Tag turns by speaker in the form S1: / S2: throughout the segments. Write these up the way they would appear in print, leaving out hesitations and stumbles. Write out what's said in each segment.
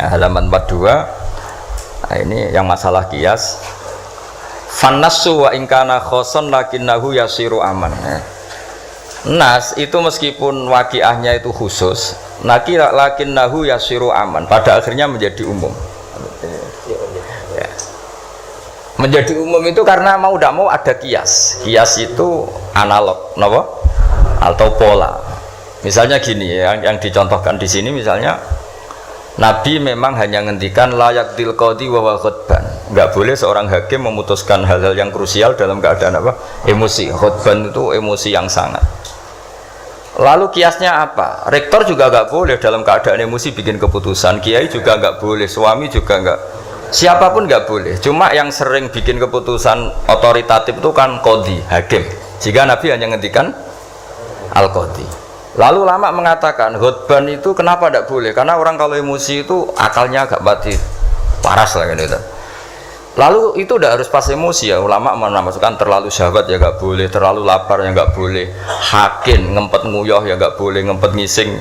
S1: Ya, halaman 42. Nah, ini yang masalah kias. Fannasu wa ingkana khoson lakinnahu yasiru aman. Nas itu meskipun waqiahnya itu khusus, lakinnahu yasiru aman. Pada akhirnya menjadi umum. Ya. Menjadi umum itu karena mau tidak mau ada kias. Kias itu analog, napa? Atau pola. Misalnya gini, yang dicontohkan di sini misalnya Nabi memang hanya ngendikan layak dil qadi wa khutban. Enggak boleh seorang hakim memutuskan hal-hal yang krusial dalam keadaan apa? Emosi. Khutban itu emosi yang sangat. Lalu kiasnya apa? Rektor juga enggak boleh dalam keadaan emosi bikin keputusan. Kiai juga enggak boleh, suami juga enggak. Siapapun enggak boleh. Cuma yang sering bikin keputusan otoritatif itu kan qadi, hakim. Jika Nabi hanya ngendikan al-qadi. Lalu lama mengatakan khutban itu kenapa tidak boleh? Karena orang kalau emosi itu akalnya agak mati paras lah gitu. Lalu itu tidak harus pas emosi ya. Ulama menamakan terlalu syahwat ya nggak boleh, terlalu lapar ya nggak boleh, hakin ngempet nguyuh ya nggak boleh, ngempet ngising.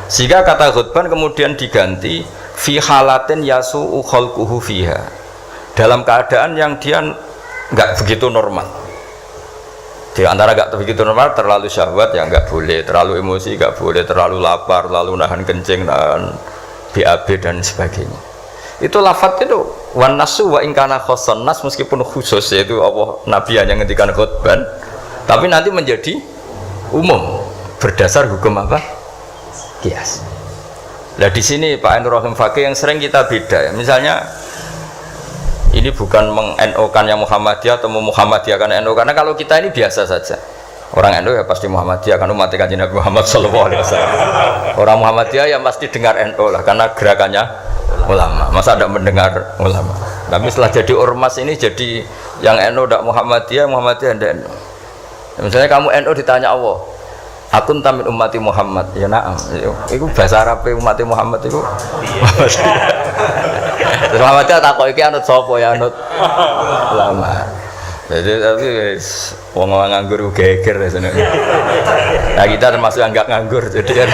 S1: Sehingga kata khutban kemudian diganti fi halatin yasu'u khalquhu fiha. Dalam keadaan yang dia nggak begitu normal. Di antara gak begitu normal, terlalu syahwat ya nggak boleh, terlalu emosi nggak boleh, terlalu lapar, lalu nahan kencing, nahan BAB dan sebagainya. Itu lafadz itu wan nasu wa ingkana khoson nas, meskipun khusus yaitu Allah Nabi hanya ngendikan khutban, tapi nanti menjadi umum berdasar hukum apa? Kias. Nah di sini Pak Ainur Rahim Fakih yang sering kita beda ya. Misalnya ini bukan meng-NO-kan yang Muhammadiyah atau Muhammadiyahkan NO, karena kalau kita ini biasa saja. Orang NO ya pasti Muhammadiyah, kan umat Kanjeng Nabi Muhammad SAW. Orang Muhammadiyah ya pasti dengar NO lah, karena gerakannya ulama. Masa ada mendengar ulama? Tapi setelah jadi ormas ini jadi yang NO tidak Muhammadiyah, Muhammadiyah tidak NO. Misalnya kamu NO ditanya Allah, akun tamin umati Muhammad, ya naam. Itu bahasa Arab umati Muhammad itu. Terus Muhammadiyah takut iki anut sapa ya anut ulama. Jadi tapi wong nganggur geger sebenarnya. Nah kita termasuk yang enggak nganggur jadi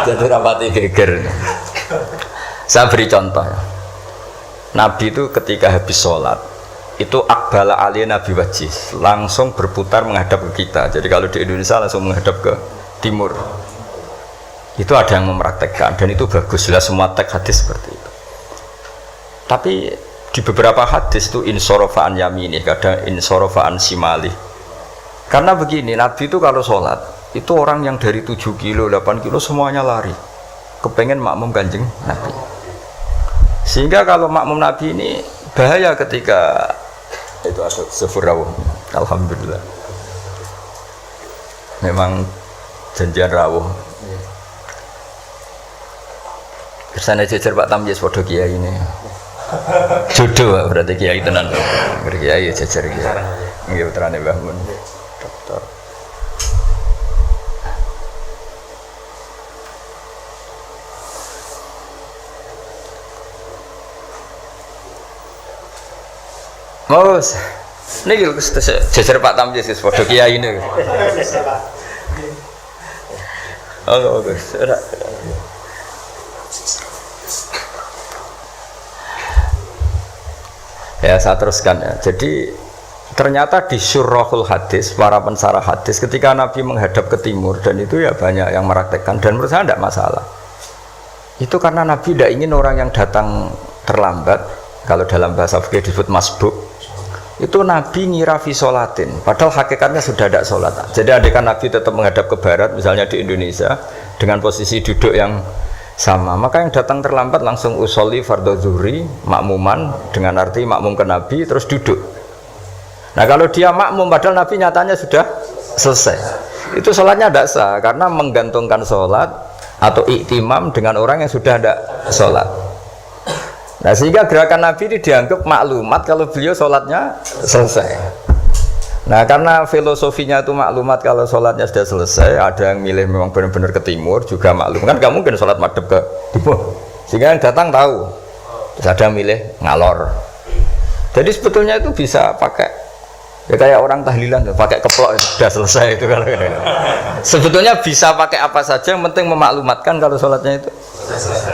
S1: rapati geger. Saya beri contoh. Nabi itu ketika habis sholat itu akbala aliyah Nabi wajih langsung berputar menghadap ke kita. Jadi kalau di Indonesia langsung menghadap ke timur. Itu ada yang mempraktekkan dan itu bagus, jelas semua teks hadis seperti itu. Tapi di beberapa hadis itu insorofaan yamini, kadang insorofaan simali. Karena begini, Nabi itu kalau sholat itu orang yang dari 7 kilo, 8 kilo semuanya lari kepengen makmum Kanjeng Nabi. Sehingga kalau makmum Nabi ini bahaya ketika itu ada sefurawuh. Alhamdulillah memang janjian rawuh. Kersane jejer Pak Tamyiz podo kiai ini. Jodoh berarti kiai tenan. Kiai jejer kiai. Nggih putrane Mbah Mun. Dokter. Mas, niki jejer Pak Tamyiz podo kiai ini. Oh, bagus. Ya saya teruskan ya. Jadi ternyata di syurahul hadis, para pensarah hadis ketika Nabi menghadap ke timur dan itu ya banyak yang meraktekkan dan menurut saya tidak masalah. Itu karena Nabi tidak ingin orang yang datang terlambat, kalau dalam bahasa fikih disebut masbuk. Itu Nabi ngira fi sholatin, padahal hakikatnya sudah tidak sholat. Jadi andaikan Nabi tetap menghadap ke barat, misalnya di Indonesia dengan posisi duduk yang sama, maka yang datang terlambat langsung usolli fardhu zuhri makmuman dengan arti makmum ke Nabi terus duduk. Nah kalau dia makmum padahal Nabi nyatanya sudah selesai, itu sholatnya tidak sah karena menggantungkan sholat atau iktimam dengan orang yang sudah tidak sholat. Nah sehingga gerakan Nabi ini dianggap maklumat kalau beliau sholatnya selesai. Nah karena filosofinya itu maklumat kalau sholatnya sudah selesai, ada yang milih memang benar-benar ke timur juga maklum, kan gak mungkin sholat madhab ke timur, sehingga yang datang tahu. Terus ada yang milih ngalor. Jadi sebetulnya itu bisa pakai ya kayak orang tahlilan pakai keplok sudah selesai itu kalau sebetulnya bisa pakai apa saja, yang penting memaklumatkan kalau sholatnya itu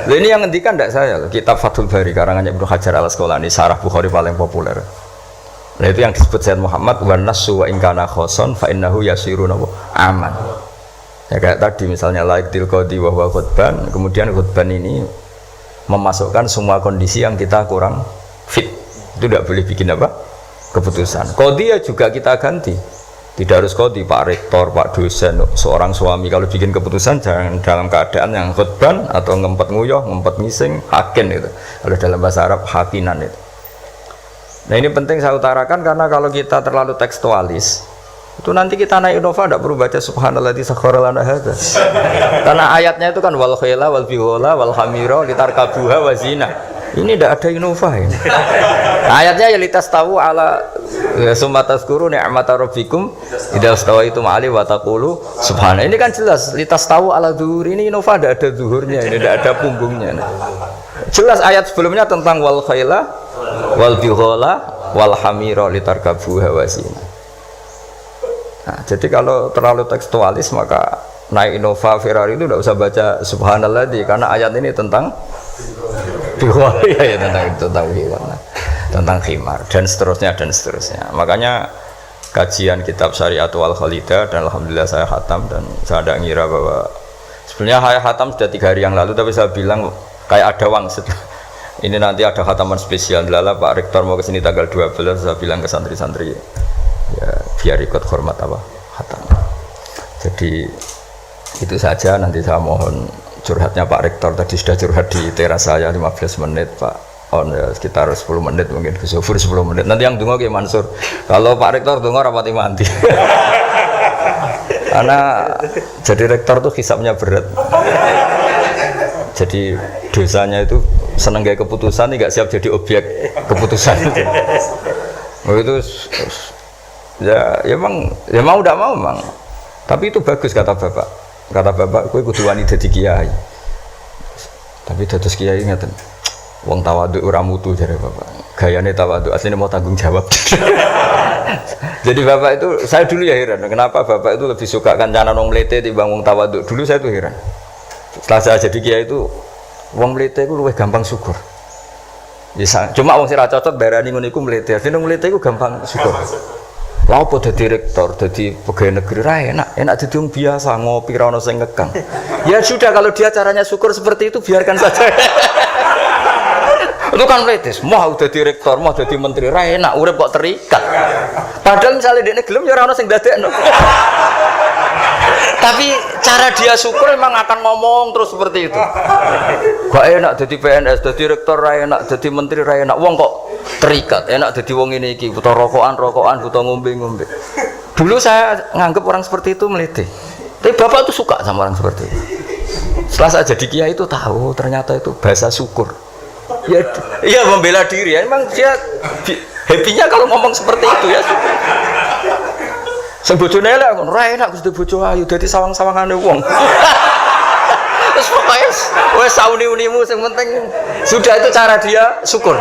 S1: Loh, ini yang ngendikan tidak saya, kitab Fathul Bari karangannya Ibnu Hajar Al-Asqalani, Syarah Bukhari paling populer. Nah itu yang disebut Sayyid Muhammad wa nasu wa ingkana khoson fa innahu yasirun aman. Ya kayak tadi misalnya laik til qadi wa huwa khutban, kemudian khutban ini memasukkan semua kondisi yang kita kurang fit. Itu tidak boleh bikin apa? Keputusan. Qadi ya juga kita ganti. Tidak harus qadi, Pak Rektor, Pak dosen, seorang suami kalau bikin keputusan jangan dalam keadaan yang khutban atau ngempet nguyuh, ngempet ngising, hakin itu. Kalau dalam bahasa Arab hakinan itu. Nah ini penting saya utarakan karena kalau kita terlalu tekstualis itu nanti kita naik Innova tidak perlu baca subhanalladzi sakhkhara lana hadza. Karena ayatnya itu kan wal khayla wal bighala wal hamira litarkabuha wa zina. Ini tidak ada Innova ini. Ayatnya ya litastawu ala summa tazkuru ni'mata rabbikum idza stawaitum ali wa taqulu subhana. Ini kan jelas litastawu ala zuhur, ini Innova tidak ada zuhurnya, ini tidak ada punggungnya. Jelas ayat sebelumnya tentang wal khayla wal bighala wal hamira litarkabuha wa zina. Nah, jadi kalau terlalu tekstualis maka naik Innova Ferrari itu tidak usah baca subhanalladzi karena ayat ini tentang bighala ya tentang bighala, tentang khimar dan seterusnya. Makanya kajian kitab Syariatul Khalidah dan alhamdulillah saya khatam dan saya tidak ngira bahwa sebenarnya saya khatam sudah 3 hari yang lalu tapi saya bilang kayak ada wangsit. Ini nanti ada khataman spesial lala Pak Rektor mau kesini tanggal 12 saya bilang ke santri-santri ya biar ikut hormat apa khatam. Jadi itu saja nanti saya mohon curhatnya Pak Rektor tadi sudah curhat di teras saya 15 menit Pak on ya, sekitar 10 menit mungkin ke Sufur 10 menit nanti yang dungo ke Mansur kalau Pak Rektor dungo rapati mati karena jadi rektor tuh hisapnya berat jadi dosanya itu seneng gaya keputusan nggak siap jadi objek keputusan itu ya mau udah mau memang tapi itu bagus kata bapak kowe kudu wani dadi kiai tapi dados kiai ngeten wong tawadhu ora mutu jare bapak gayane tawadhu asline mau tanggung jawab jadi bapak itu saya dulu ya heran kenapa bapak itu lebih suka kancanan wong mlete timbang wong tawadhu dulu saya tuh heran setelah saya jadi kiai itu wong mlete itu luwih gampang syukur ya, cuma wong sing ra cocok darani ngono iku mlete asline mlete iku gampang syukur lha apa dadi rektor, dadi pegawai negeri ra enak dadi wong biasa ngopi ra ono sing ngekang. Ya sudah kalau dia caranya syukur seperti itu biarkan saja. Itu kan mletes, mau dadi rektor, mau dadi menteri ra enak, urip kok terikat. Padahal misalnya dekne gelem ya ora ono sing ndadekno. Tapi cara dia syukur memang akan ngomong terus seperti itu. Gak enak jadi PNS, jadi rektor ra enak, jadi menteri ra enak. Wong kok terikat, enak jadi wong ini iki, butuh rokokan, butuh ngombe. Dulu saya nganggap orang seperti itu melete. Tapi bapak itu suka sama orang seperti itu. Setelah saya jadi kiai itu tahu ternyata itu bahasa syukur. Ya membela diri. Ya, memang dia happy-nya kalau ngomong seperti itu ya. Sing bojone elek ngono, ra enak Gusti bojo ayu dadi sawang-sawangane wong. Terus pokoknya wes sauni-unimu sing penting sudah itu cara dia syukur.